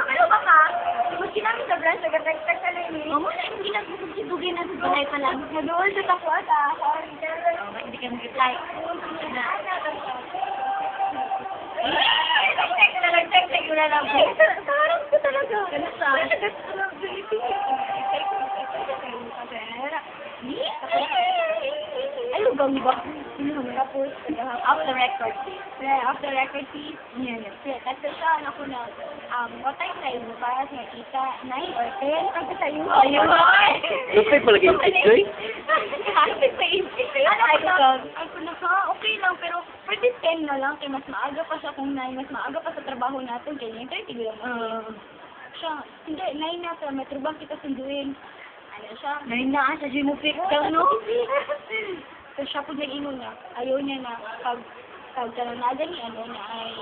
Ano ba ka? Kung sinami sa branch, nag-text ka na yun. Oo, hindi nagsusugsugin na sa balay pa lang. Nadoon sa tapo ata. Hindi ka mag-reply. Nag-text ko na lang. Sarap ko talaga. Ano sa? Ay, lugang ba? Tapos, off the record. Off the record, please. Yan. Kasi saan ako na, what time na yun? Para sa kita, 9 or 10? Kasi sa'yo. Ayun. Lupay pala kayo, Joy? Ako na ka, okay lang, pero pwede 10 na lang, kaya mas maaga pa siya kung 9, mas maaga pa sa trabaho natin, kaya yung 30 lang. Siya, hindi, 9 na sa metro bank kita sunduin. Ano siya? 9 na, sa Jimo Pick daw, no? So siya po nag-ingon na, ayaw niya na, pag na gani, ano na ay,